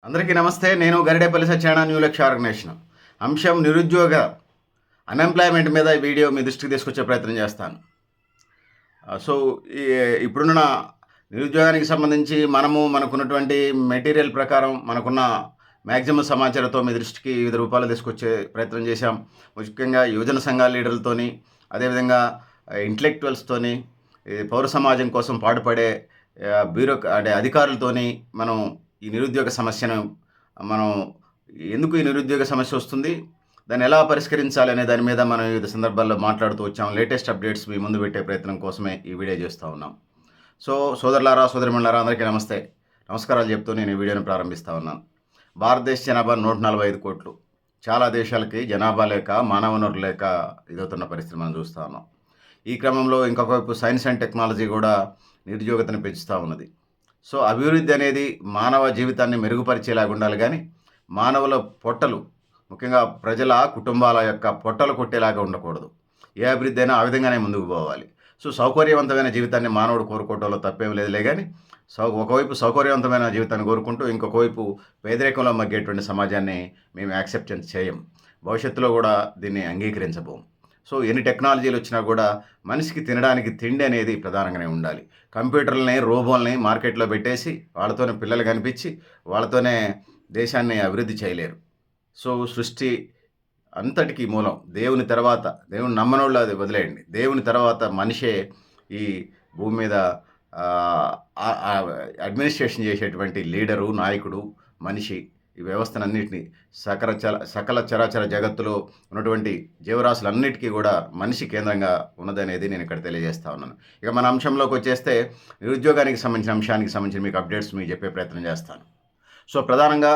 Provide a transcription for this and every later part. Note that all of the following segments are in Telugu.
అందరికీ నమస్తే. నేను గరిడేపల్లి సత్యనారాయణ న్యూ లక్ష్య ఆర్గనైజేషన్. అంశం నిరుద్యోగ అన్‌ఎంప్లాయ్‌మెంట్ మీద ఈ వీడియో మీ దృష్టికి తీసుకొచ్చే ప్రయత్నం చేస్తాను. సో, ఈ ఇప్పుడున్న నిరుద్యోగానికి సంబంధించి మనకున్నటువంటి మెటీరియల్ ప్రకారం మనకున్న మాక్సిమం సమాచారంతో మీ దృష్టికి వివిధ రూపాల్లో తీసుకొచ్చే ప్రయత్నం చేశాం. ముఖ్యంగా యువజన సంఘాల లీడర్లతోని, అదేవిధంగా ఇంటలెక్చువల్స్‌తోని, ఈ పౌర సమాజం కోసం పాటుపడే అంటే అధికారులతోని మనం ఈ నిరుద్యోగ సమస్యను మనం ఎందుకు ఈ నిరుద్యోగ సమస్య వస్తుంది? దాన్ని ఎలా పరిష్కరించాలి అనే దాని మీద మనం వివిధ సందర్భాల్లో మాట్లాడుతూ వచ్చాం. లేటెస్ట్ అప్డేట్స్ మీ ముందు పెట్టే ప్రయత్నం కోసమే ఈ వీడియో చేస్తూ ఉన్నాం. సో, సోదరులారా, సోదరిమణులారా అందరికీ నమస్తే. నమస్కారాలు చెప్తూ నేను ఈ వీడియోని ప్రారంభిస్తూ ఉన్నాను. భారతదేశ జనాభా 145 కోట్లు. చాలా దేశాలకి జనాభా లేక, మానవ వనరులు లేక ఇదవుతున్న పరిస్థితి మనం చూస్తూ ఉన్నాం. ఈ క్రమంలో ఇంకొక వైపు సైన్స్ అండ్ టెక్నాలజీ కూడా నిరుద్యోగతను పెంచుతూ ఉన్నది. సో, అభివృద్ధి అనేది మానవ జీవితాన్ని మెరుగుపరిచేలాగా ఉండాలి గానీ, మానవుల పొట్టలు, ముఖ్యంగా ప్రజల కుటుంబాల యొక్క పొట్టలు కొట్టేలాగా ఉండకూడదు. ఏ అభివృద్ధి అయినా ఆ విధంగానే ముందుకు పోవాలి. సో, సౌకర్యవంతమైన జీవితాన్ని మానవుడు కోరుకోవడంలో తప్పేం లేదులే గానీ, ఒకవైపు సౌకర్యవంతమైన జీవితాన్ని కోరుకుంటూ, ఇంకొక వైపు పేదరికంలో మగ్గేటువంటి సమాజాన్ని మేము యాక్సెప్ట్ చేయం. భవిష్యత్తులో కూడా దీన్ని అంగీకరించబోము. సో, ఎన్ని టెక్నాలజీలు వచ్చినా కూడా మనిషికి తినడానికి తిండి అనేది ప్రధానంగానే ఉండాలి. కంప్యూటర్లని, రోబోల్ని మార్కెట్లో పెట్టేసి వాళ్ళతోనే పిల్లలు కనిపించి వాళ్ళతోనే దేశాన్ని అభివృద్ధి చేయలేరు. సో, సృష్టి అంతటికి మూలం దేవుని తర్వాత, దేవుని నమ్మనోళ్ళు అది వదిలేయండి. దేవుని తర్వాత మనిషే ఈ భూమి మీద అడ్మినిస్ట్రేషన్ చేసేటువంటి లీడరు, నాయకుడు, మనిషి. ఈ వ్యవస్థనన్నిటిని సకల చరాచర జగత్తులో ఉన్నటువంటి జీవరాశులన్నిటికీ కూడా మనిషి కేంద్రంగా ఉన్నదనేది నేను ఇక్కడ తెలియజేస్తా ఉన్నాను. ఇక మన అంశంలోకి వచ్చేస్తే నిరుద్యోగానికి సంబంధించిన అంశానికి సంబంధించి మీకు అప్డేట్స్ మీకు చెప్పే ప్రయత్నం చేస్తాను. సో, ప్రధానంగా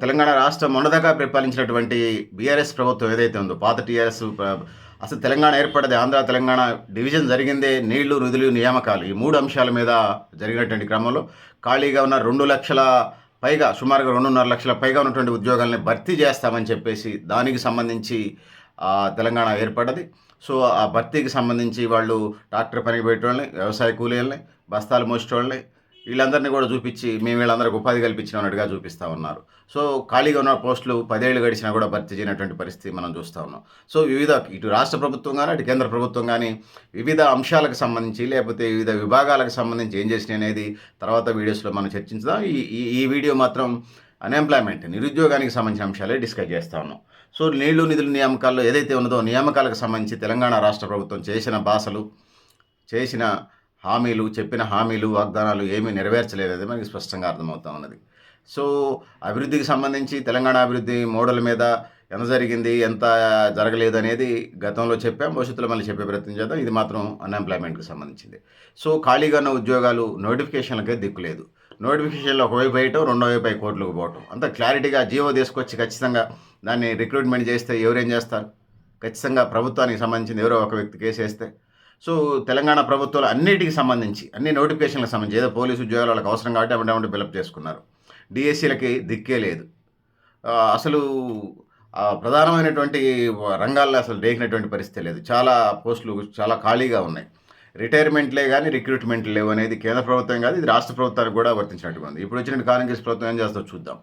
తెలంగాణ రాష్ట్రం మొన్నదాకా పరిపాలించినటువంటి బీఆర్ఎస్ ప్రభుత్వం ఏదైతే ఉందో, పాత టీఆర్ఎస్ అసలు తెలంగాణ ఏర్పడ్డది, ఆంధ్ర తెలంగాణ డివిజన్ జరిగిందే నీళ్లు, నిధులు, నియామకాలు ఈ 3 అంశాల మీద జరిగినటువంటి క్రమంలో ఖాళీగా ఉన్న 2 లక్షల పైగా, సుమారుగా 2.5 లక్షల పైగా ఉన్నటువంటి ఉద్యోగాలని భర్తీ చేస్తామని చెప్పేసి దానికి సంబంధించి తెలంగాణ ఏర్పడ్డది. సో, ఆ భర్తీకి సంబంధించి వాళ్ళు ట్రాక్టర్ పనికి పెట్టేవాళ్ళని, వ్యవసాయ కూలీలని, బస్తాలు మోసేటోళ్ళని వీళ్ళందరినీ కూడా చూపించి మేము వీళ్ళందరికీ ఉపాధి కల్పించినట్టుగా చూపిస్తూ ఉన్నారు. సో, ఖాళీగా ఉన్న పోస్టులు 10 ఏళ్ళు గడిచినా కూడా భర్తీ చేయనటువంటి పరిస్థితి మనం చూస్తూ ఉన్నాం. సో, ఇటు రాష్ట్ర ప్రభుత్వం కానీ, అటు కేంద్ర ప్రభుత్వం కానీ వివిధ అంశాలకు సంబంధించి, లేకపోతే వివిధ విభాగాలకు సంబంధించి ఏం చేసినాయి అనేది తర్వాత వీడియోస్లో మనం చర్చించుదాం. ఈ వీడియో మాత్రం అన్ఎంప్లాయ్మెంట్, నిరుద్యోగానికి సంబంధించిన అంశాలే డిస్కస్ చేస్తూ ఉన్నాం. సో, నీళ్లు, నిధులు, నియామకాల్లో ఏదైతే ఉన్నదో నియామకాలకు సంబంధించి తెలంగాణ రాష్ట్ర ప్రభుత్వం చేసిన భాషలు, చేసిన హామీలు, చెప్పిన హామీలు, వాగ్దానాలు ఏమీ నెరవేర్చలేదనేది మనకి స్పష్టంగా అర్థమవుతా ఉన్నది. సో, అభివృద్ధికి సంబంధించి తెలంగాణ అభివృద్ధి మోడల్ మీద ఎంత జరిగింది, ఎంత జరగలేదు అనేది గతంలో చెప్పాం, భవిష్యత్తులో మళ్ళీ చెప్పే ప్రయత్నం చేద్దాం. ఇది మాత్రం అన్ఎంప్లాయ్మెంట్కి సంబంధించింది. సో, ఖాళీగా ఉన్న ఉద్యోగాలు నోటిఫికేషన్లకే దిక్కులేదు. నోటిఫికేషన్లు ఒకవైపు వేయటం, రెండో వైపు కోర్టులకు పోవటం. అంత క్లారిటీగా జీవో తీసుకొచ్చి ఖచ్చితంగా దాన్ని రిక్రూట్మెంట్ చేస్తే ఎవరేం చేస్తారు? ఖచ్చితంగా ప్రభుత్వానికి సంబంధించింది ఎవరో ఒక వ్యక్తి కేసు వేస్తే. సో, తెలంగాణ ప్రభుత్వాలు అన్నిటికి సంబంధించి, అన్ని నోటిఫికేషన్లకు సంబంధించి, ఏదో పోలీసు ఉద్యోగాలు వాళ్ళకి అవసరం కాబట్టి అవంటే ఫిలప్ చేసుకున్నారు. డిఎస్సీలకి దిక్కే లేదు. అసలు ప్రధానమైనటువంటి రంగాల్లో అసలు రేగినటువంటి పరిస్థితి లేదు. చాలా పోస్టులు చాలా ఖాళీగా ఉన్నాయి. రిటైర్మెంట్లే కానీ రిక్రూట్మెంట్లు లేవు అనేది కేంద్ర ప్రభుత్వం కాదు, ఇది రాష్ట్ర ప్రభుత్వానికి కూడా వర్తించినట్టుగా ఉంది. ఇప్పుడు వచ్చిన కాంగ్రెస్ ప్రభుత్వం ఏం చేస్తుందో చూద్దాం.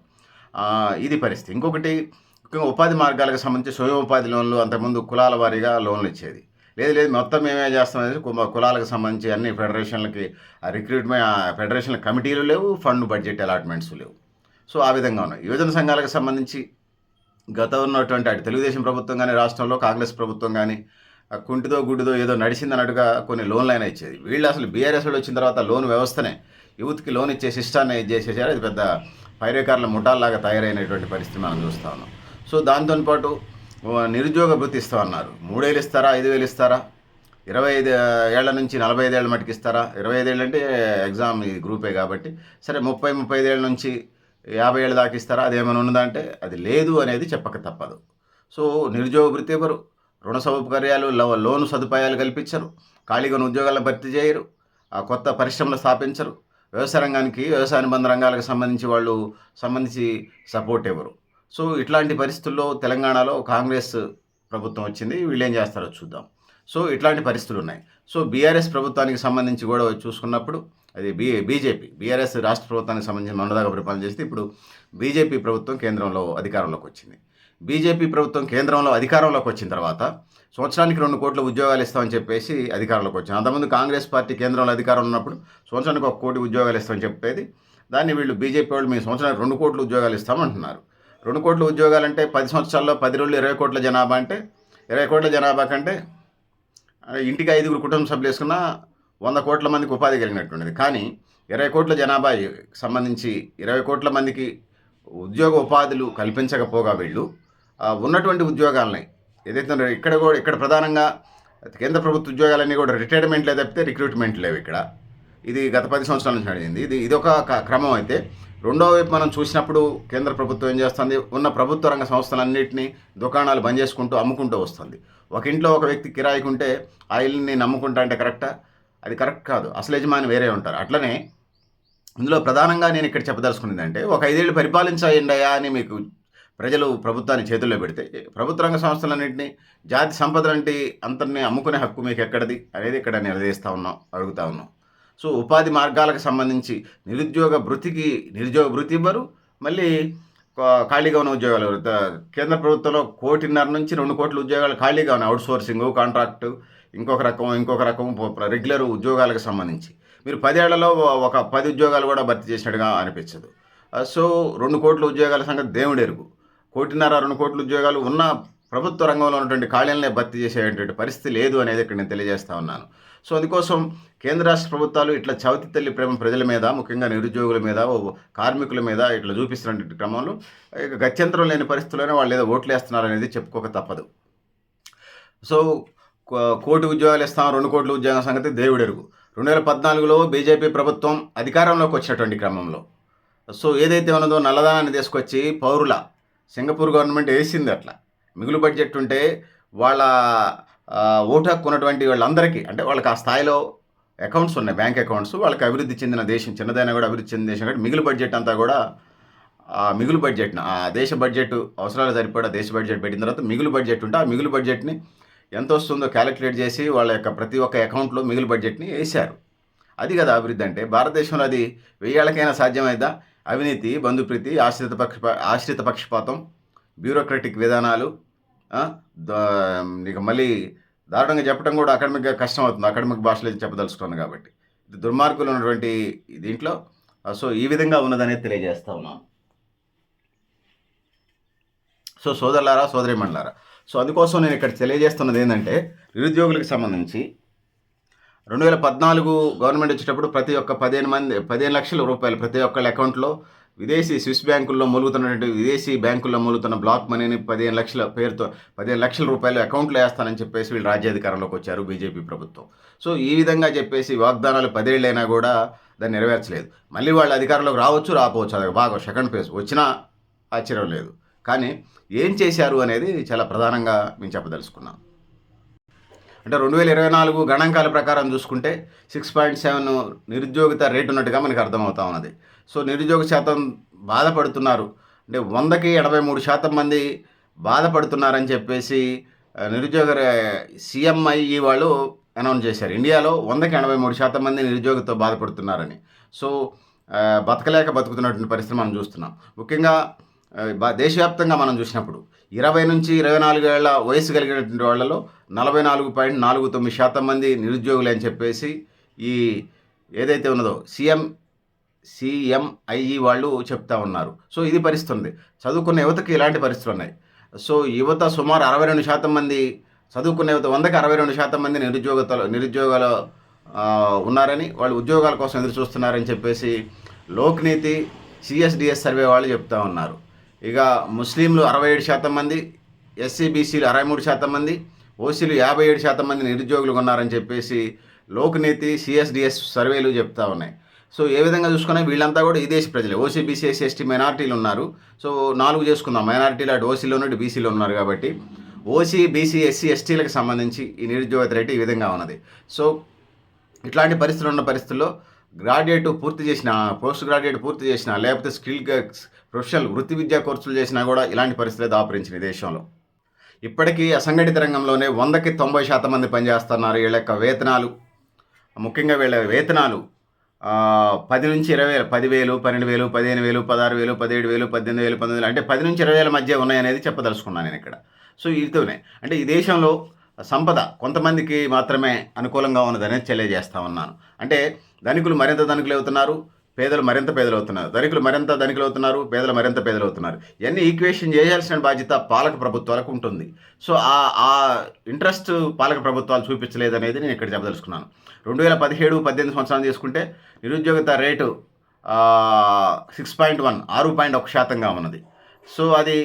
ఇది పరిస్థితి. ఇంకొకటి, ముఖ్యంగా ఉపాధి మార్గాలకు సంబంధించి స్వయం ఉపాధి లోన్లు అంతకుముందు కులాల వారీగా లోన్లు ఇచ్చేది. లేదు మొత్తం మేమే చేస్తామనేది కులాలకు సంబంధించి అన్ని ఫెడరేషన్లకి ఫెడరేషన్ల కమిటీలు లేవు, ఫండ్ బడ్జెట్ అలాట్మెంట్స్ లేవు. సో, ఆ విధంగా ఉన్నాయి. యువజన సంఘాలకు సంబంధించి గతం ఉన్నటువంటి అటు తెలుగుదేశం ప్రభుత్వం కానీ, రాష్ట్రంలో కాంగ్రెస్ ప్రభుత్వం కానీ కుంటిదో గుడ్డిదో ఏదో నడిచిందన్నట్టుగా కొన్ని లోన్లైనా ఇచ్చేది. వీళ్ళు అసలు బీఆర్ఎస్ వచ్చిన తర్వాత లోన్ వ్యవస్థనే, యూత్కి లోన్ ఇచ్చే సిస్టాన్ని చేసేసారు. అది పెద్ద పైరేకారుల ముఠాల్లాగా తయారైనటువంటి పరిస్థితి మనం చూస్తూ ఉన్నాం. సో, దాంతో పాటు నిరుద్యోగ భృతి ఇస్తామన్నారు. 3 ఏళ్ళు ఇస్తారా, 5 వేలు ఇస్తారా, 25 ఏళ్ల నుంచి 45 ఏళ్ళ మటుకు ఇస్తారా? 25 ఏళ్ళు అంటే ఎగ్జామ్ ఈ గ్రూపే కాబట్టి, సరే 35 ఏళ్ళ నుంచి 50 ఏళ్ళ దాకా ఇస్తారా? అదేమైనా ఉన్నదంటే అది లేదు అనేది చెప్పక తప్పదు. సో, నిరుద్యోగ భృతి ఎవరు, రుణ సౌకర్యాలు, లోను సదుపాయాలు కల్పించరు, ఖాళీగా ఉన్న ఉద్యోగాలను భర్తీ చేయరు, కొత్త పరిశ్రమలు స్థాపించరు, వ్యవసాయ రంగానికి, వ్యవసాయ అనుబంధ రంగాలకు సంబంధించి సపోర్ట్ ఇవ్వరు. సో, ఇట్లాంటి పరిస్థితుల్లో తెలంగాణలో కాంగ్రెస్ ప్రభుత్వం వచ్చింది. వీళ్ళు ఏం చేస్తారో చూద్దాం. సో, ఇట్లాంటి పరిస్థితులు ఉన్నాయి. సో, బీఆర్ఎస్ ప్రభుత్వానికి సంబంధించి కూడా చూసుకున్నప్పుడు అది బీజేపీ బీఆర్ఎస్ రాష్ట్ర ప్రభుత్వానికి సంబంధించిన మొన్నదాకా పరిపాలన చేస్తే ఇప్పుడు బీజేపీ ప్రభుత్వం కేంద్రంలో అధికారంలోకి వచ్చింది. బీజేపీ ప్రభుత్వం కేంద్రంలో అధికారంలోకి వచ్చిన తర్వాత సంవత్సరానికి 2 కోట్ల ఉద్యోగాలు ఇస్తామని చెప్పేసి అధికారంలోకి వచ్చింది. అంతకుముందు కాంగ్రెస్ పార్టీ కేంద్రంలో అధికారం ఉన్నప్పుడు సంవత్సరానికి 1 కోటి ఉద్యోగాలు ఇస్తామని చెప్పేది. దాన్ని వీళ్ళు బీజేపీ వాళ్ళు మేము సంవత్సరానికి 2 కోట్ల ఉద్యోగాలు ఇస్తామంటున్నారు. 2 కోట్ల ఉద్యోగాలంటే 10 సంవత్సరాల్లో 10 రోజులు 20 కోట్ల జనాభా అంటే 20 కోట్ల జనాభా కంటే ఇంటికి 5 కుటుంబ సభ్యులు వేసుకున్న 100 కోట్ల మందికి ఉపాధి కలిగినటువంటిది. కానీ 20 కోట్ల జనాభా సంబంధించి 20 కోట్ల మందికి ఉద్యోగ ఉపాధులు కల్పించకపోగా వీళ్ళు ఉన్నటువంటి ఉద్యోగాలని ఏదైతే ఇక్కడ ప్రధానంగా కేంద్ర ప్రభుత్వ ఉద్యోగాలన్నీ కూడా రిటైర్మెంట్లే తప్పితే రిక్రూట్మెంట్ లేవు ఇక్కడ. ఇది గత 10 సంవత్సరాల నుంచి నడిచింది. ఇదొక క్రమం అయితే, రెండో వైపు మనం చూసినప్పుడు కేంద్ర ప్రభుత్వం ఏం చేస్తుంది, ఉన్న ప్రభుత్వ రంగ సంస్థలన్నింటినీ దుకాణాలు బంద్ చేసుకుంటూ అమ్ముకుంటూ వస్తుంది. ఒక ఇంట్లో ఒక వ్యక్తి కిరాయికుంటే ఆ ఇల్లుని నమ్ముకుంటా అంటే కరెక్టా? అది కరెక్ట్ కాదు. అసలు యజమాని వేరే ఉంటారు. అట్లనే ఇందులో ప్రధానంగా నేను ఇక్కడ చెప్పదలుచుకున్నది అంటే, ఒక 5 ఏళ్ళు పరిపాలించాయండియా అని మీకు ప్రజలు ప్రభుత్వాన్ని చేతుల్లో పెడితే ప్రభుత్వ రంగ సంస్థలన్నింటినీ జాతి సంపదలంటి అంతర్ని అమ్ముకునే హక్కు మీకు ఎక్కడిది అనేది ఇక్కడ అడుగుతా ఉన్నాం. సో ఉపాధి మార్గాలకు సంబంధించి నిరుద్యోగ భృతి ఇవ్వరు. మళ్ళీ ఖాళీగా ఉన్న ఉద్యోగాలు కేంద్ర ప్రభుత్వంలో 1.5 నుంచి 2 కోట్ల ఉద్యోగాలు ఖాళీగా ఉన్నాయి. అవుట్ సోర్సింగ్, కాంట్రాక్టు, ఇంకొక రకం రెగ్యులర్ ఉద్యోగాలకు సంబంధించి మీరు 10 ఏళ్లలో ఒక 10 ఉద్యోగాలు కూడా భర్తీ చేసినట్టుగా అనిపించదు. సో 2 కోట్ల ఉద్యోగాల సంగతి దేవుడెరుగు. 1.5, 2 కోట్ల ఉద్యోగాలు ఉన్న ప్రభుత్వ రంగంలో ఉన్నటువంటి ఖాళీలనే భర్తీ చేసేటువంటి పరిస్థితి లేదు అనేది ఇక్కడ నేను తెలియజేస్తా ఉన్నాను. సో అందుకోసం కేంద్ర రాష్ట్ర ప్రభుత్వాలు ఇట్లా చవితి తల్లి ప్రేమ ప్రజల మీద, ముఖ్యంగా నిరుద్యోగుల మీద, కార్మికుల మీద ఇట్లా చూపిస్తున్నటువంటి క్రమంలో గత్యంతరం లేని పరిస్థితుల్లోనే వాళ్ళు ఏదో ఓట్లు వేస్తున్నారు అనేది చెప్పుకోక తప్పదు. సో 1 కోటి ఉద్యోగాలు ఇస్తాం, 2 కోట్ల ఉద్యోగాల సంగతి దేవుడెరుగు. 2014లో బీజేపీ ప్రభుత్వం అధికారంలోకి వచ్చినటువంటి క్రమంలో సో ఏదైతే ఉన్నదో నల్లధనాన్ని తీసుకొచ్చి సింగపూర్ గవర్నమెంట్ వేసింది. అట్లా మిగులు బడ్జెట్ ఉంటే వాళ్ళ ఓటు హక్కు ఉన్నటువంటి వాళ్ళందరికీ, అంటే వాళ్ళకి ఆ స్థాయిలో అకౌంట్స్ ఉన్నాయి, బ్యాంక్ అకౌంట్స్, వాళ్ళకి అభివృద్ధి చెందిన దేశం, చిన్నదైనా కూడా అభివృద్ధి చెందిన దేశం కాబట్టి మిగులు బడ్జెట్ అంతా కూడా ఆ మిగులు బడ్జెట్ని, ఆ దేశ బడ్జెట్ అవసరాలు సరిపడా దేశ బడ్జెట్ పెట్టిన తర్వాత మిగులు బడ్జెట్ ఉంటే ఆ మిగులు బడ్జెట్ని ఎంత వస్తుందో క్యాలిక్యులేట్ చేసి వాళ్ళ యొక్క ప్రతి ఒక్క అకౌంట్లో మిగులు బడ్జెట్ని వేశారు. అది కదా అభివృద్ధి అంటే. భారతదేశంలో అది 1000 ఏళ్ళకైనా సాధ్యమైందా? అవినీతి, బంధుప్రీతి, ఆశ్రిత పక్షపాతం, బ్యూరోక్రటిక్ విధానాలు, ఇక మళ్ళీ దారుణంగా చెప్పడం కూడా అకాడమిక్గా కష్టం అవుతుంది, అకాడమిక్ భాషలో చెప్పదలుచుకున్నాను కాబట్టి. ఇది దుర్మార్గులు ఉన్నటువంటి దీంట్లో సో ఈ విధంగా ఉన్నదనేది తెలియజేస్తా ఉన్నాను. సో సోదరులారా, సోదరీమణులారా, సో అందుకోసం నేను ఇక్కడ తెలియజేస్తున్నది ఏంటంటే, నిరుద్యోగులకు సంబంధించి 2014 గవర్నమెంట్ వచ్చేటప్పుడు ప్రతి ఒక్క 15 లక్షల రూపాయలు ప్రతి ఒక్కళ్ళ అకౌంట్లో విదేశీ స్విస్ బ్యాంకుల్లో మూలుగుతున్నటువంటి విదేశీ బ్యాంకుల్లో మూలుగుతున్న బ్లాక్ మనీని 15 లక్షల పేరుతో 15 లక్షల రూపాయలు అకౌంట్లో వేస్తానని చెప్పేసి వీళ్ళు రాజ్యాధికారంలోకి వచ్చారు బీజేపీ ప్రభుత్వం. సో ఈ విధంగా చెప్పేసి వాగ్దానాలు 10 ఏళ్ళైనా కూడా దాన్ని నెరవేర్చలేదు. మళ్ళీ వాళ్ళు అధికారంలోకి రాకపోవచ్చు, అది బాగా సెకండ్ ఫేజ్ వచ్చినా ఆశ్చర్యం లేదు. కానీ ఏం చేశారు అనేది చాలా ప్రధానంగా మేము చెప్పదలుచుకున్నాం. అంటే 2024 గణాంకాల ప్రకారం చూసుకుంటే 6.7 నిరుద్యోగిత రేటు ఉన్నట్టుగా మనకు అర్థమవుతా ఉన్నది. సో నిరుద్యోగ శాతం బాధపడుతున్నారు అంటే 100కి 83% మంది బాధపడుతున్నారని చెప్పేసి నిరుద్యోగ CMIE వాళ్ళు అనౌన్స్ చేశారు. ఇండియాలో 100కి 83% మంది నిరుద్యోగంతో బాధపడుతున్నారని. సో బతుకుతున్నటువంటి పరిస్థితి మనం చూస్తున్నాం. ముఖ్యంగా దేశవ్యాప్తంగా మనం చూసినప్పుడు 20 నుంచి 24 ఏళ్ల వయసు కలిగినటువంటి వాళ్ళలో 44.49% మంది నిరుద్యోగులు అని చెప్పేసి ఈ ఏదైతే ఉన్నదో CMIE వాళ్ళు చెప్తా ఉన్నారు. సో ఇది పరిస్థితి ఉంది. చదువుకున్న యువతకి ఇలాంటి పరిస్థితులు ఉన్నాయి. సో యువత సుమారు 62% మంది చదువుకున్న యువత 100కి 62% మంది నిరుద్యోగాలు ఉన్నారని, వాళ్ళు ఉద్యోగాల కోసం ఎదురు చూస్తున్నారని చెప్పేసి లోక్నీతి CSDS సర్వే వాళ్ళు చెప్తా ఉన్నారు. ఇక ముస్లింలు 67% మంది, SC BCలు 63% మంది, ఓసీలు 57% మంది నిరుద్యోగులు ఉన్నారని చెప్పేసి లోక్నీతి CSDS సర్వేలు చెప్తా ఉన్నాయి. సో ఏ విధంగా చూసుకున్నా వీళ్ళంతా కూడా ఈ దేశ ప్రజలే. ఓసీ BC SC ST మైనారిటీలు ఉన్నారు. సో 4 చేసుకుందాం, మైనారిటీలు అటు ఓసీలో ఉన్నట్టు బీసీలో ఉన్నారు కాబట్టి ఓసీ BC SC STలకు సంబంధించి ఈ నిరుద్యోగత రేటు ఈ విధంగా ఉన్నది. సో ఇట్లాంటి పరిస్థితులు ఉన్న పరిస్థితుల్లో గ్రాడ్యుయేట్ పూర్తి చేసిన, పోస్ట్ గ్రాడ్యుయేట్ పూర్తి చేసిన, లేకపోతే ప్రొఫెషనల్ వృత్తి విద్యా కోర్సులు చేసినా కూడా ఇలాంటి పరిస్థితులే దాపురించిన దేశంలో. ఇప్పటికీ అసంఘటిత రంగంలోనే 100కి 90% మంది పనిచేస్తున్నారు. వీళ్ళ యొక్క వేతనాలు, ముఖ్యంగా వీళ్ళ వేతనాలు 10-20,000, 10,000, 12,000, 15,000, 16,000, 17,000, 18,000, 19,000 అంటే 10-20,000 మధ్య ఉన్నాయనేది చెప్పదలుచుకున్నాను నేనిక్కడ. సో వీటితోనే అంటే ఈ దేశంలో సంపద కొంతమందికి మాత్రమే అనుకూలంగా ఉన్నదనేది తెలియజేస్తా ఉన్నాను. అంటే ధనికులు మరింత ధనికులవుతున్నారు. పేదలు మరింత పేదలవుతున్నారు. ధనికులు మరింత ధనికులవుతున్నారు. పేదలు మరింత పేదలవుతున్నారు. ఇయన్నీ ఈక్వేషన్ చేయాల్సిన బాధ్యత పాలక ప్రభుత్వాలకు ఉంటుంది. సో ఆ ఇంట్రెస్ట్ పాలక ప్రభుత్వాలు చూపించలేదనేది నేను ఇక్కడ చెప్పదలుచుకున్నాను. 2017, 18 సంవత్సరాలు తీసుకుంటే నిరుద్యోగత రేటు 6.1 6.1% ఉన్నది. సో అది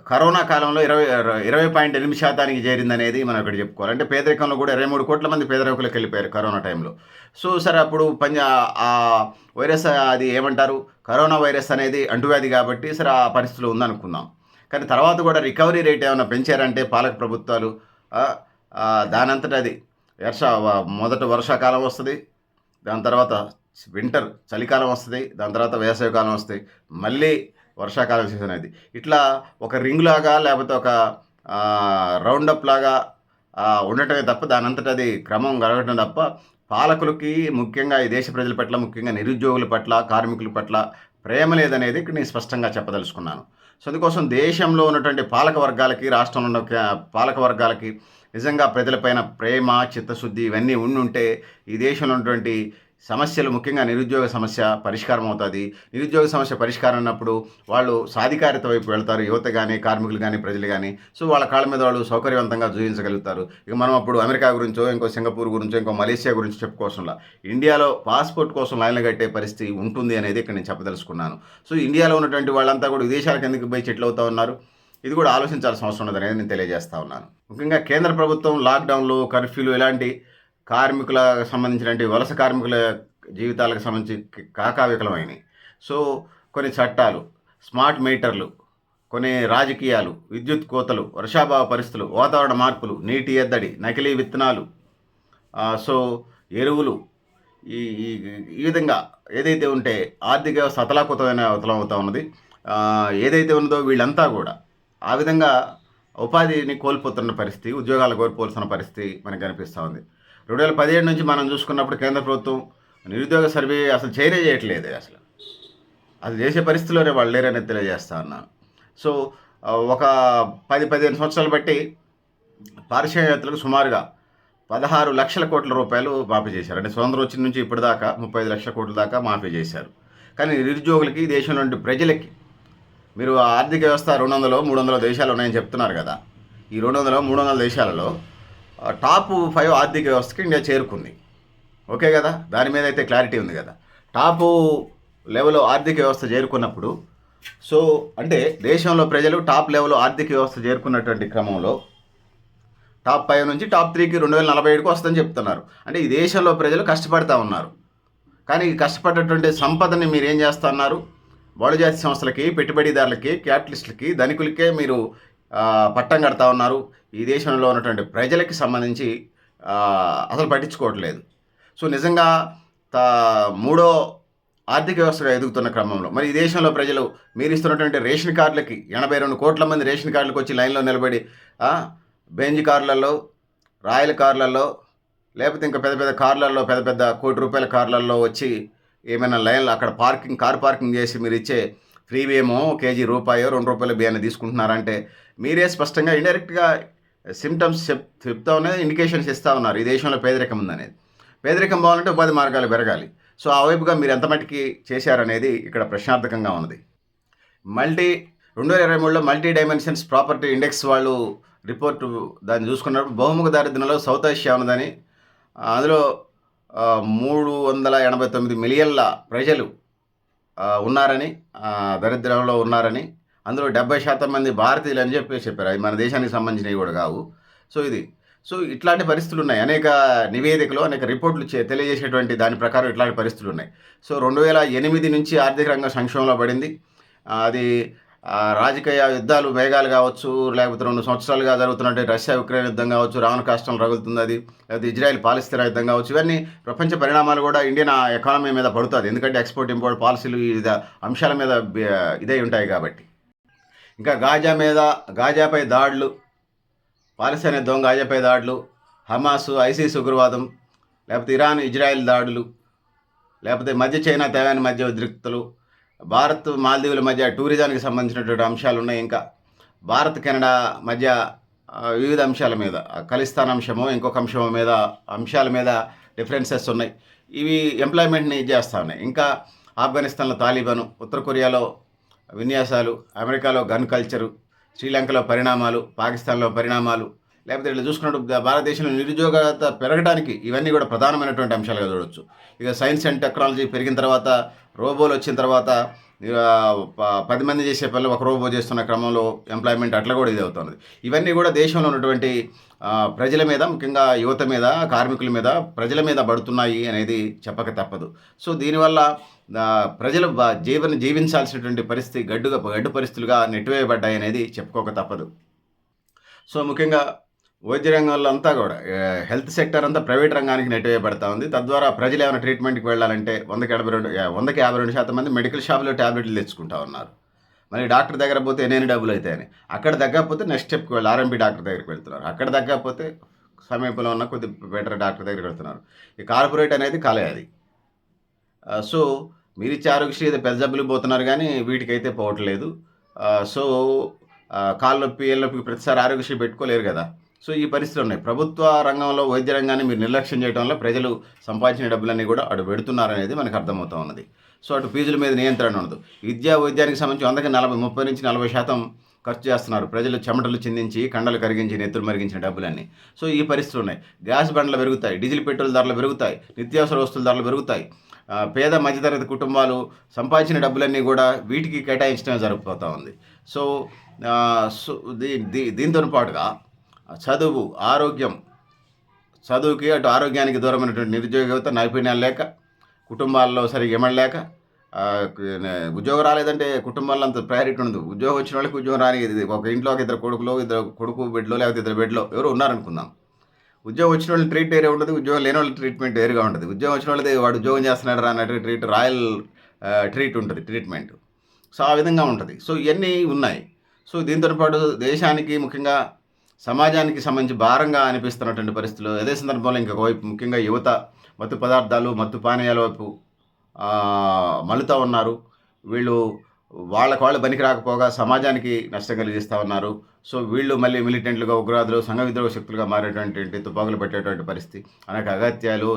కరోనా కాలంలో 20.8% చేరిందనేది మనం ఇక్కడ చెప్పుకోవాలి. అంటే పేదరికంలో కూడా 23 కోట్ల మంది పేదరికంలోకి వెళ్ళిపోయారు కరోనా టైంలో. సో సరే అప్పుడు వైరస్ అది ఏమంటారు, కరోనా వైరస్ అనేది అంటువ్యాధి కాబట్టి సరే ఆ పరిస్థితిలో ఉందనుకుందాం. కానీ తర్వాత కూడా రికవరీ రేట్ ఏమైనా పెంచారంటే పాలక ప్రభుత్వాలు దానంతట అది మొదట వర్షాకాలం వస్తుంది, దాని తర్వాత వింటర్ చలికాలం వస్తుంది, దాని తర్వాత వేసవికాలం వస్తాయి, మళ్ళీ వర్షాకాలం సీజన్ అది. ఇట్లా ఒక రింగ్ లాగా లేకపోతే ఒక రౌండప్ లాగా ఉండటమే తప్ప దానంతట అది క్రమం కలగటం తప్ప పాలకులకి ముఖ్యంగా ఈ దేశ ప్రజల పట్ల, ముఖ్యంగా నిరుద్యోగుల పట్ల, కార్మికుల పట్ల ప్రేమ లేదనేది ఇక్కడ నేను స్పష్టంగా చెప్పదలుచుకున్నాను. సో అందుకోసం దేశంలో ఉన్నటువంటి పాలక వర్గాలకి, రాష్ట్రంలో ఉన్న పాలక వర్గాలకి నిజంగా ప్రజలపైన ప్రేమ, చిత్తశుద్ధి ఇవన్నీ ఉండుంటే ఈ దేశంలో ఉన్నటువంటి సమస్యలు, ముఖ్యంగా నిరుద్యోగ సమస్య పరిష్కారం అవుతుంది. నిరుద్యోగ సమస్య పరిష్కారం అన్నప్పుడు వాళ్ళు సాధికారిత వైపు వెళ్తారు, యువత కానీ, కార్మికులు కానీ, ప్రజలు కానీ. సో వాళ్ళ కాళ్ళ మీద వాళ్ళు సౌకర్యవంతంగా జీవించగలుగుతారు. ఇక మనం అప్పుడు అమెరికా గురించో, ఇంకో సింగపూర్ గురించో, ఇంకో మలేషియా గురించి చెప్పుకోవడంలా ఇండియాలో పాస్పోర్ట్ కోసం లైన్లు కట్టే పరిస్థితి ఉంటుంది అనేది ఇక్కడ నేను చెప్పదలుచుకున్నాను. సో ఇండియాలో ఉన్నటువంటి వాళ్ళంతా కూడా విదేశాలకు ఎందుకు పోయి సెటిల్ అవుతూ ఉన్నారు, ఇది కూడా ఆలోచించాల్సిన అవసరం ఉన్నది అనేది నేను తెలియజేస్తా ఉన్నాను. ముఖ్యంగా కేంద్ర ప్రభుత్వం లాక్డౌన్లు, కర్ఫ్యూలు ఇలాంటి కార్మికులకు సంబంధించినటువంటి వలస కార్మికుల జీవితాలకు సంబంధించి కాకావికలమైనవి. సో కొన్ని చట్టాలు, స్మార్ట్ మీటర్లు, కొన్ని రాజకీయాలు, విద్యుత్ కోతలు, వర్షాభావ పరిస్థితులు, వాతావరణ మార్పులు, నీటి ఎద్దడి, నకిలీ విత్తనాలు, సో ఎరువులు, ఈ ఈ విధంగా ఏదైతే ఉంటే ఆర్థిక వ్యవస్థ అతలాకుతమవుతూ ఉన్నది. ఏదైతే ఉన్నదో వీళ్ళంతా కూడా ఆ విధంగా ఉపాధిని కోల్పోతున్న పరిస్థితి, ఉద్యోగాలు కోల్పోతున్న పరిస్థితి మనకు కనిపిస్తూ ఉంది. 2017 నుంచి మనం చూసుకున్నప్పుడు కేంద్ర ప్రభుత్వం నిరుద్యోగ సర్వే అసలు చేయట్లేదు. అది చేసే పరిస్థితిలోనే వాళ్ళు లేరనేది తెలియజేస్తా ఉన్నాను. సో ఒక 10-15 సంవత్సరాలు బట్టి పారిశ్రామికవేత్తలకు సుమారుగా 16 లక్షల కోట్ల రూపాయలు మాఫీ చేశారు. అంటే స్వతంత్రం వచ్చిన నుంచి ఇప్పటిదాకా 35 లక్షల కోట్ల దాకా మాఫీ చేశారు. కానీ నిరుద్యోగులకి, దేశంలో ఉండే ప్రజలకి, మీరు ఆర్థిక వ్యవస్థ 200, 300 దేశాలు ఉన్నాయని చెప్తున్నారు కదా. ఈ 200, 300 దేశాలలో టాప్ 5 ఆర్థిక వ్యవస్థకి ఇండియా చేరుకుంది. ఓకే కదా, దాని మీద అయితే క్లారిటీ ఉంది కదా. టాప్ లెవెల్ ఆర్థిక వ్యవస్థ చేరుకున్నప్పుడు, సో అంటే దేశంలో ప్రజలు టాప్ లెవెల్ ఆర్థిక వ్యవస్థ చేరుకున్నటువంటి క్రమంలో టాప్ 5 నుంచి టాప్ 3కి 2047కు వస్తుందని చెప్తున్నారు. అంటే ఈ దేశంలో ప్రజలు కష్టపడతా ఉన్నారు. కానీ ఈ కష్టపడేటువంటి సంపదని మీరు ఏం చేస్తున్నారు, బహుళజాతి సంస్థలకి, పెట్టుబడిదారులకి, క్యాపిటలిస్టులకి, ధనికులకే మీరు పట్టం కడతా ఉన్నారు. ఈ దేశంలో ఉన్నటువంటి ప్రజలకి సంబంధించి అసలు పట్టించుకోవట్లేదు. సో నిజంగా మూడో ఆర్థిక వ్యవస్థగా ఎదుగుతున్న క్రమంలో మరి ఈ దేశంలో ప్రజలు మీరు ఇస్తున్నటువంటి రేషన్ కార్డులకి 82 కోట్ల మంది రేషన్ కార్డులకు వచ్చి లైన్లో నిలబడి బెంజ్ కార్లలో, రాయల్ కార్లలో, లేకపోతే ఇంకా పెద్ద పెద్ద కార్లలో, పెద్ద పెద్ద ₹1,00,00,000 కార్లలో వచ్చి ఏమైనా లైన్లో అక్కడ కార్ పార్కింగ్ చేసి మీరు ఇచ్చే ఫ్రీ ఏమో కేజీ రూపాయో ₹2 బియ్యాన్ని తీసుకుంటున్నారంటే మీరే స్పష్టంగా ఇండైరెక్ట్గా సిమ్టమ్స్ చెప్తా ఉన్నది, ఇండికేషన్స్ ఇస్తూ ఉన్నారు ఈ దేశంలో పేదరికం ఉందనేది. పేదరికం పోవాలంటే ఉపాధి మార్గాలు పెరగాలి. సో ఆ వైపుగా మీరు ఎంత మట్టికి చేశారనేది ఇక్కడ ప్రశ్నార్థకంగా ఉన్నది. 2023లో మల్టీ డైమెన్షన్స్ ప్రాపర్టీ ఇండెక్స్ వాళ్ళు రిపోర్టు దాన్ని చూసుకున్నప్పుడు బహుముఖ దారిద్ర్యంలో సౌత్ ఏషియా ఉన్నదని, అందులో 389 మిలియన్ల ప్రజలు ఉన్నారని, దరిద్రంలో ఉన్నారని, అందులో 70% మంది భారతీయులు అని చెప్పారు. అది మన దేశానికి సంబంధించినవి కూడా కావు. సో ఇట్లాంటి పరిస్థితులు ఉన్నాయి. అనేక నివేదికలు, అనేక రిపోర్ట్లు తెలియజేసేటువంటి దాని ప్రకారం ఇట్లాంటి పరిస్థితులు ఉన్నాయి. సో 2008 నుంచి ఆర్థిక రంగం సంక్షోభంలో పడింది. అది రాజకీయ యుద్ధాలు, వేగాలు కావచ్చు, లేకపోతే 2 సంవత్సరాలుగా జరుగుతున్నటువంటి రష్యా ఉక్రెయిన్ యుద్ధం కావచ్చు, రావణ కాష్టం రగులుతుంది, అది లేకపోతే ఇజ్రాయెల్ పాలస్తీనా యుద్ధం కావచ్చు, ఇవన్నీ ప్రపంచ పరిణామాలు కూడా ఇండియన్ ఎకానమీ మీద పడుతుంది. ఎందుకంటే ఎక్స్పోర్ట్ ఇంపోర్ట్ పాలసీలు అంశాల మీద ఇదే ఉంటాయి కాబట్టి. ఇంకా గాజాపై దాడులు, పాలస్తీనా యుద్ధం, గాజాపై దాడులు, హమాసు, ఐసిస్ ఉగ్రవాదం, లేకపోతే ఇరాన్, ఇజ్రాయెల్ దాడులు, లేకపోతే మధ్య చైనా, తైవాన్ మధ్య ఉద్రిక్తతలు, భారత్, మాల్దీవుల మధ్య టూరిజానికి సంబంధించినటువంటి అంశాలున్నాయి. ఇంకా భారత్, కెనడా మధ్య వివిధ అంశాల మీద ఖలిస్తాన్ అంశమో, ఇంకొక అంశం మీద అంశాల మీద డిఫరెన్సెస్ ఉన్నాయి. ఇవి ఎంప్లాయ్మెంట్‌ని ఇది చేస్తా ఉన్నాయి. ఇంకా ఆఫ్ఘనిస్తాన్‌లో తాలిబాను, ఉత్తర కొరియాలో విన్యాసాలు, అమెరికాలో గన్ కల్చరు, శ్రీలంకలో పరిణామాలు, పాకిస్తాన్‌లో పరిణామాలు, లేకపోతే ఇట్లా చూసుకున్నప్పుడు భారతదేశంలో నిరుద్యోగత పెరగడానికి ఇవన్నీ కూడా ప్రధానమైనటువంటి అంశాలుగా చూడొచ్చు. ఇక సైన్స్ అండ్ టెక్నాలజీ పెరిగిన తర్వాత, రోబోలు వచ్చిన తర్వాత 10 మంది చేసే పనులు ఒక రోబో చేస్తున్న క్రమంలో ఎంప్లాయ్మెంట్ అట్లా కూడా ఇది అవుతుంది. ఇవన్నీ కూడా దేశంలో ఉన్నటువంటి ప్రజల మీద, ముఖ్యంగా యువత మీద, కార్మికుల మీద, ప్రజల మీద పడుతున్నాయి అనేది చెప్పక తప్పదు. సో దీనివల్ల ప్రజలు జీవించాల్సినటువంటి పరిస్థితి గడ్డు పరిస్థితులుగా నెట్టివేయబడ్డాయి అనేది చెప్పుకోక తప్పదు. సో ముఖ్యంగా వైద్య రంగంలో అంతా కూడా హెల్త్ సెక్టర్ అంతా ప్రైవేట్ రంగానికి నెట్టివేయబడతా ఉంది. తద్వారా ప్రజలు ఏమైనా ట్రీట్మెంట్‌కి వెళ్ళాలంటే 152% మంది మెడికల్ షాప్‌లో టాబ్లెట్లు తెచ్చుకుంటా ఉన్నారు. మరి డాక్టర్ దగ్గర పోతే ఎన్ని డబ్బులు అయితాయని. అక్కడ తగ్గకపోతే నెక్స్ట్ స్టెప్‌కి ఆర్ఎంపీ డాక్టర్ దగ్గరికి వెళ్తున్నారు. అక్కడ తగ్గకపోతే సమీపంలో ఉన్న కొద్ది బెటర్ డాక్టర్ దగ్గరికి వెళ్తున్నారు. ఈ కార్పొరేట్ అనేది కలే అది. సో మీరిచ్చే ఆరోగ్యశ్రీ ఏదో పెద్ద జబ్బులకు పోతున్నారు కానీ వీటికైతే పోవట్లేదు. సో కాళ్ళ నొప్పి, ఏళ్ళ నొప్పికి ప్రతిసారి ఆరోగ్యశ్రీ పెట్టుకోలేరు కదా! సో ఈ పరిస్థితులు ఉన్నాయి. ప్రభుత్వ రంగంలో వైద్య రంగాన్ని మీరు నిర్లక్ష్యం చేయడం వల్ల ప్రజలు సంపాదించిన డబ్బులన్నీ కూడా అటు పెడుతున్నారనేది మనకు అర్థమవుతా ఉన్నది. సో అటు ఫీజుల మీద నియంత్రణ ఉండదు. వైద్యానికి సంబంధించి 30-40% ఖర్చు చేస్తున్నారు. ప్రజలు చెమటలు చిందించి, కండలు కరిగించి, నెత్తులు మరిగించిన డబ్బులన్నీ. సో ఈ పరిస్థితులు ఉన్నాయి. గ్యాస్ బండ్లు పెరుగుతాయి, డీజిల్ పెట్రోల్ ధరలు పెరుగుతాయి, నిత్యావసర వస్తువుల ధరలు పెరుగుతాయి. పేద మధ్యతరగతి కుటుంబాలు సంపాదించిన డబ్బులన్నీ కూడా వీటికి కేటాయించడమే జరిగిపోతూ ఉంది. సో సో దీంతో పాటుగా చదువు, ఆరోగ్యం, చదువుకి అటు ఆరోగ్యానికి దూరమైనటువంటి నిరుద్యోగ యువత, నైపుణ్యాలు లేక, కుటుంబాల్లో సరిగ్గా ఇమడలేక, ఉద్యోగం రాలేదంటే కుటుంబాల్లో అంత ప్రయారిటీ ఉండదు. ఉద్యోగం వచ్చిన వాళ్ళకి ఉద్యోగం రాని, ఒక ఇంట్లో ఒక ఇద్దరు కొడుకు బిడ్డలో, లేకపోతే ఇద్దరు బిడ్డలో ఎవరో ఉన్నారనుకుందాం. ఉద్యోగం వచ్చిన వాళ్ళని ట్రీట్ వేరే ఉంటుంది, ఉద్యోగం లేని వాళ్ళ ట్రీట్మెంట్ వేరుగా ఉంటుంది. ఉద్యోగం వచ్చిన వాళ్ళది వాడు ఉద్యోగం చేస్తున్నాడు రా అన్నట్టు రాయల్ ట్రీట్ ఉంటుంది, ట్రీట్మెంట్. సో ఆ విధంగా ఉంటుంది. సో ఇవన్నీ ఉన్నాయి. సో దీంతో పాటు దేశానికి, ముఖ్యంగా సమాజానికి సంబంధించి భారంగా అనిపిస్తున్నటువంటి పరిస్థితులు. అదే సందర్భంలో ఇంకొక వైపు ముఖ్యంగా యువత మత్తు పదార్థాలు, మత్తు పానీయాల వైపు మళ్ళుతూ ఉన్నారు. వీళ్ళు వాళ్ళకి వాళ్ళు పనికి రాకపోగా సమాజానికి నష్టం కలిగిస్తూ ఉన్నారు. సో వీళ్ళు మళ్ళీ మిలిటెంట్లుగా, ఉగ్రవాదులు, సంఘ విద్రోహ శక్తులుగా మారేటువంటి, తుపాకులు పెట్టేటువంటి పరిస్థితి, అనేక అగత్యాలు,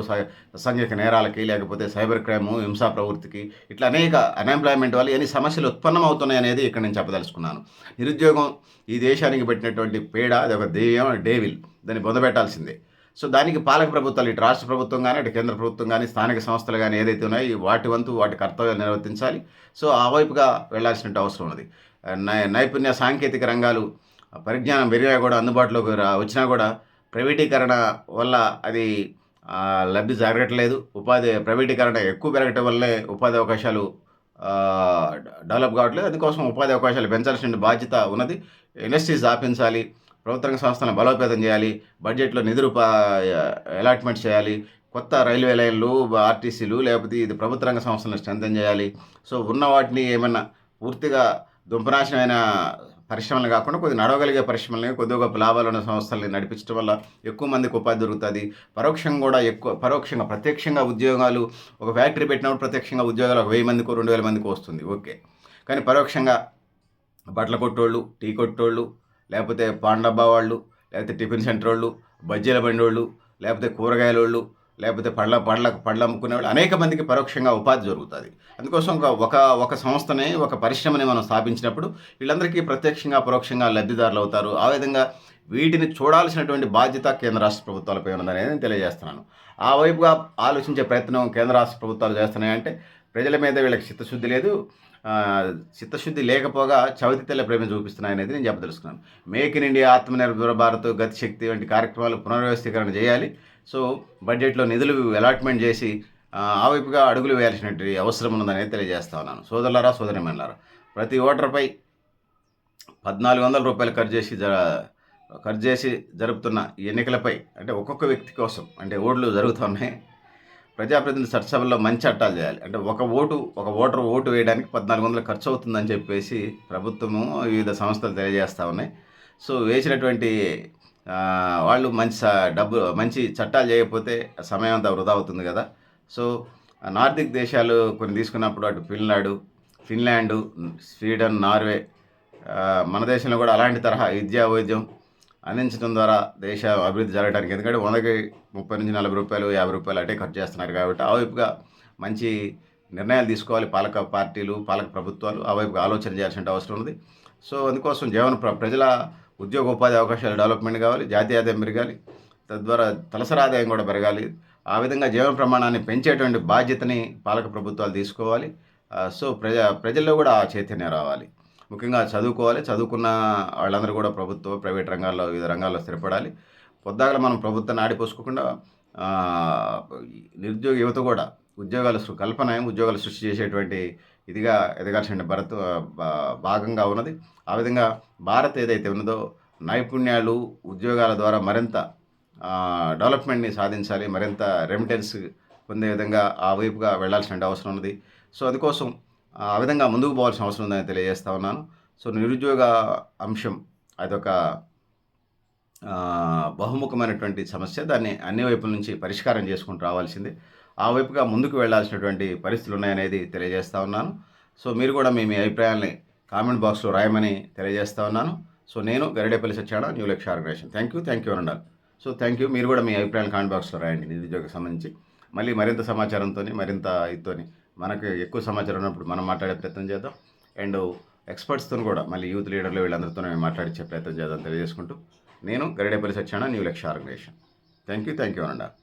అసాంఘిక నేరాలకి, లేకపోతే సైబర్ క్రైము, హింసా ప్రవృత్తికి, ఇట్లా అనేక అన్ఎంప్లాయ్మెంట్ వల్ల ఎన్ని సమస్యలు ఉత్పన్నమవుతున్నాయి అనేది ఇక్కడ నేను చెప్పదలుచుకున్నాను. నిరుద్యోగం ఈ దేశానికి పెట్టినటువంటి పేడ, అది ఒక దెయ్యం, డేవిల్, దాన్ని బొందబెట్టాల్సిందే. సో దానికి పాలక ప్రభుత్వాలు, ఇటు రాష్ట్ర ప్రభుత్వం కానీ, అటు కేంద్ర ప్రభుత్వం కానీ, స్థానిక సంస్థలు కానీ ఏదైతే ఉన్నాయో వాటి వంతు వాటి కర్తవ్యాలు నిర్వర్తించాలి. సో ఆ వైపుగా వెళ్లాల్సిన అవసరం ఉన్నది. నైపుణ్య సాంకేతిక రంగాలు, పరిజ్ఞానం పెరిగా కూడా, అందుబాటులోకి వచ్చినా కూడా ప్రైవేటీకరణ వల్ల అది లబ్ధి జరగట్లేదు. ప్రైవేటీకరణ ఎక్కువ పెరగటం వల్లే ఉపాధి అవకాశాలు డెవలప్ కావట్లేదు. అందుకోసం ఉపాధి అవకాశాలు పెంచాల్సిన బాధ్యత ఉన్నది. ఇండస్ట్రీస్ ఆపించాలి, ప్రభుత్వ రంగ సంస్థలను బలోపేతం చేయాలి, బడ్జెట్లో నిధులు అలాట్మెంట్ చేయాలి, కొత్త రైల్వే లైన్లు, ఆర్టీసీలు, లేకపోతే ఇది ప్రభుత్వ రంగ సంస్థలను స్ట్రెంథెన్ చేయాలి. సో ఉన్న వాటిని ఏమన్నా పూర్తిగా దుంపనాశనమైన పరిశ్రమలు కాకుండా కొద్దిగా నడవగలిగే పరిశ్రమలని, కొద్దిగా గొప్ప లాభాలు ఉన్న సంస్థల్ని నడిపించడం వల్ల ఎక్కువ మందికి ఉపాధి దొరుకుతుంది. పరోక్షంగా, ప్రత్యక్షంగా ఉద్యోగాలు, ఒక ఫ్యాక్టరీ పెట్టినప్పుడు ప్రత్యక్షంగా ఉద్యోగాలు 1000 మందికో 2000 మందికో వస్తుంది, ఓకే. కానీ పరోక్షంగా బట్టల కొట్టోళ్ళు, టీ కొట్టోళ్ళు, లేకపోతే పాన్ డబ్బా వాళ్ళు, లేకపోతే టిఫిన్ సెంటర్ వాళ్ళు, బజ్జీల బండి వాళ్ళు, లేకపోతే కూరగాయల వాళ్ళు, లేకపోతే పళ్ళు అమ్ముకునేవాళ్ళు, అనేక మందికి పరోక్షంగా ఉపాధి జరుగుతుంది. అందుకోసం ఒక సంస్థని, ఒక పరిశ్రమని మనం స్థాపించినప్పుడు వీళ్ళందరికీ ప్రత్యక్షంగా, పరోక్షంగా లబ్ధిదారులు అవుతారు. ఆ విధంగా వీటిని చూడాల్సినటువంటి బాధ్యత కేంద్ర రాష్ట్ర ప్రభుత్వాలపై ఉన్నదనేది నేను తెలియజేస్తున్నాను. ఆ వైపుగా ఆలోచించే ప్రయత్నం కేంద్ర రాష్ట్ర ప్రభుత్వాలు చేస్తున్నాయంటే ప్రజల మీద వీళ్ళకి చిత్తశుద్ధి లేదు. చిత్తశుద్ధి లేకపోగా చవితి తెల్ల ప్రేమ చూపిస్తున్నాయనేది నేను చెప్పదలుచుకున్నాను. Make in India, Atmanirbhar Bharat, Gatishakti వంటి కార్యక్రమాలు పునర్వ్యవస్థీకరణ చేయాలి. సో బడ్జెట్లో నిధులు అలాట్మెంట్ చేసి ఆ వైపుగా అడుగులు వేయాల్సినటువంటి అవసరం ఉన్నదనేది తెలియజేస్తా ఉన్నాను. సోదరులారా, సోదరిమణులారా, ప్రతి ఓటర్పై 1400 రూపాయలు ఖర్చు చేసి జరుపుతున్న ఈ ఎన్నికలపై, అంటే ఒక్కొక్క వ్యక్తి కోసం, అంటే ఓట్లు జరుగుతున్నాయి, ప్రజాప్రతినిధి చట్టసభల్లో మంచి చట్టాలు చేయాలి. అంటే ఒక ఓటర్ ఓటు వేయడానికి 1400 ఖర్చు అవుతుందని చెప్పేసి ప్రభుత్వము, వివిధ సంస్థలు తెలియజేస్తూ ఉన్నాయి. సో వేసినటువంటి వాళ్ళు మంచి చట్టాలు చేయకపోతే సమయం అంతా వృధా అవుతుంది కదా. సో నార్డిక్ దేశాలు కొన్ని తీసుకున్నప్పుడు అటు ఫిన్లాండు, స్వీడన్, నార్వే, మన దేశంలో కూడా అలాంటి తరహా విద్యా, వైద్యం అందించడం ద్వారా దేశ అభివృద్ధి జరగడానికి, ఎందుకంటే 100కి 30 నుంచి రూ. 40, రూ. 50 అటే ఖర్చు చేస్తున్నారు కాబట్టి, ఆ వైపుగా మంచి నిర్ణయాలు తీసుకోవాలి పాలక పార్టీలు, పాలక ప్రభుత్వాలు. ఆ వైపుగా ఆలోచన చేయాల్సిన అవసరం ఉంది. సో, అందుకోసం ప్రజల ఉద్యోగ, ఉపాధి అవకాశాల డెవలప్‌మెంట్ కావాలి, జాతీయ ఆదాయం పెరగాలి, తద్వారా తలసరి ఆదాయం కూడా పెరగాలి. ఆ విధంగా జీవన ప్రమాణాన్ని పెంచేటువంటి బాధ్యతని పాలక ప్రభుత్వాలు తీసుకోవాలి. సో, ప్రజల్లో కూడా ఆ చైతన్యం రావాలి. ముఖ్యంగా చదువుకోవాలి. చదువుకున్న వాళ్ళందరూ కూడా ప్రభుత్వ, ప్రైవేట్ రంగాల్లో, వివిధ రంగాల్లో స్థిరపడాలి. పొద్దాకల మనం ప్రభుత్వాన్ని ఆడిపోసుకోకుండా ఆహ్, నిరుద్యోగ యువత కూడా ఉద్యోగాలు సృష్టి చేసేటువంటి ఇదిగా ఎదగాల్సిన భాగంగా ఉన్నది. ఆ విధంగా భారత్ ఏదైతే ఉన్నదో నైపుణ్యాలు, ఉద్యోగాల ద్వారా మరింత డెవలప్‌మెంట్‌ని సాధించాలి. మరింత రెమిటెన్స్ పొందే విధంగా ఆ వైపుగా వెళ్ళాల్సిన అవసరం ఉన్నది. సో, అందుకోసం ఆ విధంగా ముందుకు పోవాల్సిన అవసరం ఉందని తెలియజేస్తా ఉన్నాను. సో, నిరుద్యోగ అంశం అదొక బహుముఖమైనటువంటి సమస్య. దాన్ని అన్ని వైపుల నుంచి పరిష్కారం చేసుకుంటూ రావాల్సిందే. ఆ వైపుగా ముందుకు వెళ్ళాల్సినటువంటి పరిస్థితులున్నాయనేది తెలియజేస్తా ఉన్నాను. సో, మీరు కూడా మీ అభిప్రాయాల్ని కామెంట్ బాక్స్‌లో రాయమని తెలియజేస్తా ఉన్నాను. సో, నేను Garidepalli Satyanarayana, new Lakshya organisation. Thank you అనండాల్. So, thank you. మీరు కూడా మీ అభిప్రాయాలు కామెంట్ బాక్స్‌లో రాయండి నిరుద్యోగకు సంబంధించి. మళ్ళీ మరింత సమాచారంతోని, మరింత ఇదితోని మనకు ఎక్కువ సమాచారం ఉన్నప్పుడు మనం మాట్లాడే ప్రయత్నం చేద్దాం. అండ్ ఎక్స్‌పర్ట్స్‌తోని కూడా మళ్ళీ యూత్ లీడర్లు వీళ్ళందరితోని మాట్లాడించే ప్రయత్నం చేద్దాం తెలియజేసుకుంటూ, నేను Garidepalli Satyanarayana, new Lakshya organisation. Thank you అనండాల్.